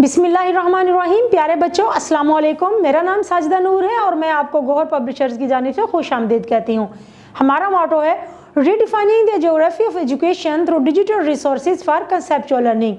बिस्मिल्लाहिर्रहमानिर्रहीम। प्यारे बच्चों, अस्सलाम वालेकुम। मेरा नाम साजिदा नूर है और मैं आपको गौहर पब्लिशर्स की जानिब से खुश आमदीद कहती हूँ। हमारा मोटो है redefining the geography of education through digital resources for conceptual learning.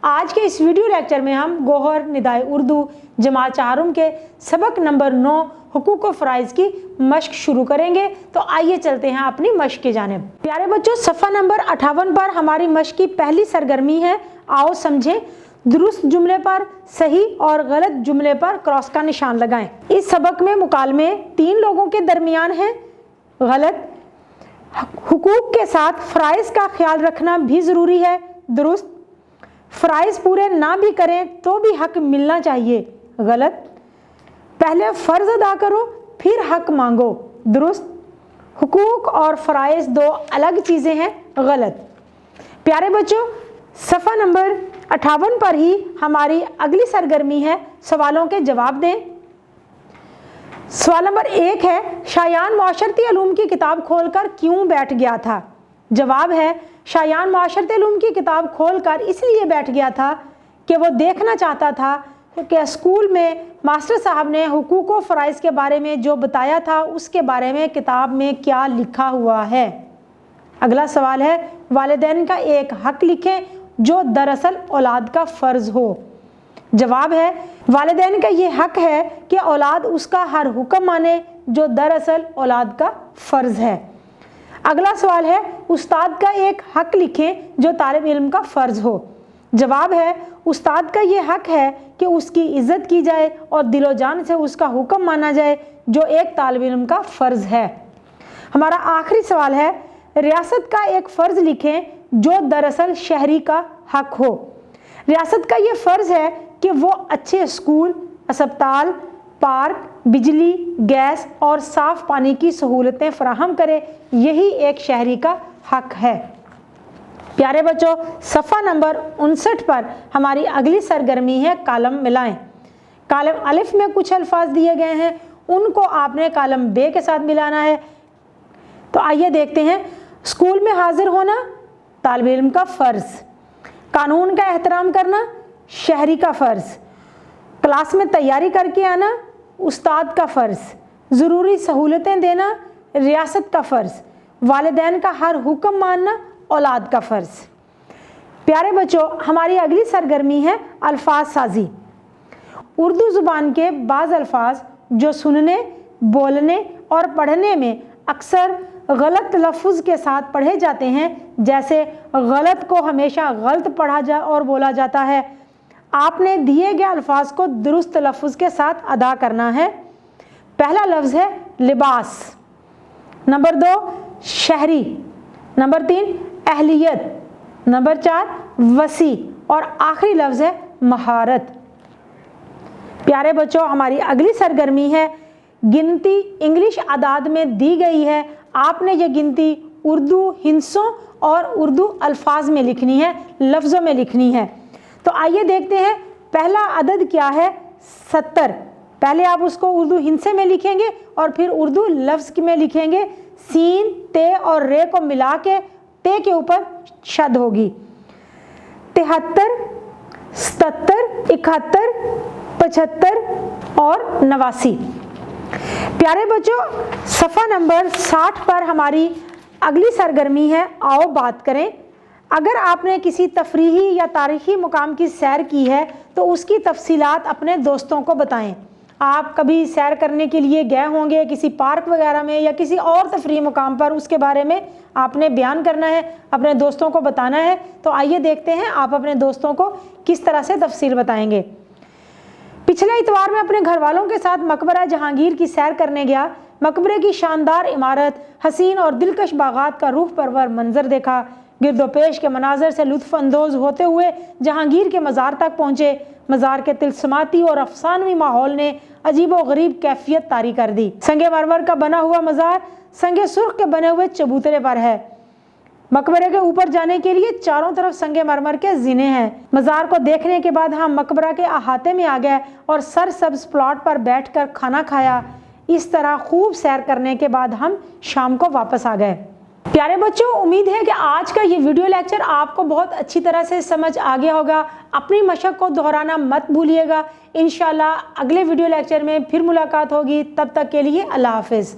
आज के इस वीडियो लेक्चर में हम गौहर निदाए उर्दू जमात चाहरुम के सबक नंबर 9 हुकूक व फ़राइज़ की मश्क शुरू करेंगे। तो आइए चलते हैं अपनी मश्क की जानिब। प्यारे बच्चों, सफ़ा नंबर 58 पर हमारी मश्क की पहली सरगर्मी है। आओ समझें। दुरुस्त जुमले पर सही और गलत जुमले पर क्रॉस का निशान लगाएं। इस सबक में मुकालमे 3 लोगों के दरमियान है। गलत। हुकूक के साथ फ़राइज़ का ख्याल रखना भी ज़रूरी है। दुरुस्त। फ़राइज़ पूरे ना भी करें तो भी हक मिलना चाहिए। गलत। पहले फ़र्ज़ अदा करो फिर हक मांगो। दुरुस्त। हुकूक और फ़राइज़ 2 अलग चीज़ें हैं। गलत। प्यारे बच्चों, सफ़ा नंबर 58 पर ही हमारी अगली सरगर्मी है। सवालों के जवाब दें। सवाल नंबर 1 है, शायान माशरती उलूम की किताब खोलकर क्यों बैठ गया था? जवाब है, शायान माशरती उलूम की किताब खोलकर इसलिए बैठ गया था कि वो देखना चाहता था कि स्कूल में मास्टर साहब ने हुकूक व फ़राइज़ के बारे में जो बताया था उसके बारे में किताब में क्या लिखा हुआ है। अगला सवाल है, वालिदैन का एक हक लिखें जो दरअसल औलाद का फ़र्ज़ हो। जवाब है, वालिदैन का ये हक है कि औलाद उसका हर हुक्म माने जो दरअसल औलाद का फ़र्ज़ है। अगला सवाल है, उस्ताद का एक हक लिखें जो तालिब इल्म का फ़र्ज़ हो। जवाब है, उस्ताद का ये हक है कि उसकी इज़्ज़त की जाए और दिलो जान से उसका हुक्म माना जाए जो एक तालिब इल्म का फ़र्ज़ है। हमारा आखिरी सवाल है, रियासत का एक फ़र्ज़ लिखें जो दरअसल शहरी का हक हो। रियासत का ये फ़र्ज़ है कि वो अच्छे स्कूल, अस्पताल, पार्क, बिजली, गैस और साफ़ पानी की सहूलतें फ़राहम करे। यही एक शहरी का हक है। प्यारे बच्चों, सफ़ा नंबर 59 पर हमारी अगली सरगर्मी है कालम मिलाएं। कालम अलिफ में कुछ अल्फाज दिए गए हैं, उनको आपने कालम बे के साथ मिलाना है। तो आइए देखते हैं। स्कूल में हाजिर होना तालिब इल्म का फ़र्ज़। कानून का एहतराम करना शहरी का फ़र्ज़। क्लास में तैयारी करके आना उस्ताद का फ़र्ज़। ज़रूरी सहूलतें देना रियासत का फ़र्ज़। वालिदैन का हर हुक्म मानना औलाद का फ़र्ज़। प्यारे बच्चों, हमारी अगली सरगर्मी है अल्फाज साजी। उर्दू ज़ुबान के बाज़ अल्फाज जो सुनने, बोलने और पढ़ने में अक्सर गलत लफ्ज़ के साथ पढ़े जाते हैं, जैसे गलत को हमेशा गलत पढ़ा जा और बोला जाता है। आपने दिए गए अल्फाज को दुरुस्त लफ्ज़ के साथ अदा करना है। पहला लफ्ज़ है लिबास। नंबर 2 शहरी। नंबर 3 अहलियत। नंबर 4 वसी और आखिरी लफ्ज़ है महारत। प्यारे बच्चों, हमारी अगली सरगर्मी है गिनती। इंग्लिश आदाद में दी गई है। आपने ये गिनती उर्दू हिंसों और उर्दू अल्फाज में लिखनी है, लफ्ज़ों में लिखनी है। तो आइए देखते हैं। पहला अदद क्या है? 70। पहले आप उसको उर्दू हिंसे में लिखेंगे और फिर उर्दू लफ्ज़ में लिखेंगे। सीन, ते और रे को मिला के ते के ऊपर शद होगी। 73, 77, 71, 75 और 89। प्यारे बच्चों, सफ़ा नंबर 60 पर हमारी अगली सरगर्मी है आओ बात करें। अगर आपने किसी तफरीही या तारीख़ी मुकाम की सैर की है तो उसकी तफसीलात अपने दोस्तों को बताएं। आप कभी सैर करने के लिए गए होंगे किसी पार्क वगैरह में या किसी और तफरीही मुकाम पर, उसके बारे में आपने बयान करना है, अपने दोस्तों को बताना है। तो आइए देखते हैं आप अपने दोस्तों को किस तरह से तफसील बताएंगे। पिछले इतवार में अपने घर वालों के साथ मकबरा जहांगीर की सैर करने गया। मकबरे की शानदार इमारत, हसीन और दिलकश बागात का रूह परवर मंजर देखा। गिरदोपेश के मनाजर से लुत्फ़ अंदोज़ होते हुए जहांगीर के मज़ार तक पहुँचे। मज़ार के तिलस्माती और अफसानवी माहौल ने अजीब व गरीब कैफियत तारी कर दी। संगे मरमर का बना हुआ मज़ार संगे सुर्ख के बने हुए चबूतरे पर है। मकबरे के ऊपर जाने के लिए चारों तरफ संगे मरमर के ज़ीने हैं। मज़ार को देखने के बाद हम मकबरा के अहाते में आ गए और सरसब्ज़ प्लॉट पर बैठकर खाना खाया। इस तरह खूब सैर करने के बाद हम शाम को वापस आ गए। प्यारे बच्चों, उम्मीद है कि आज का ये वीडियो लेक्चर आपको बहुत अच्छी तरह से समझ आ गया होगा। اپنی مشق کو دہرانا مت بھولیے گا۔ انشاءاللہ اگلے ویڈیو لیکچر میں پھر ملاقات ہوگی، تب تک کے لیے اللہ حافظ۔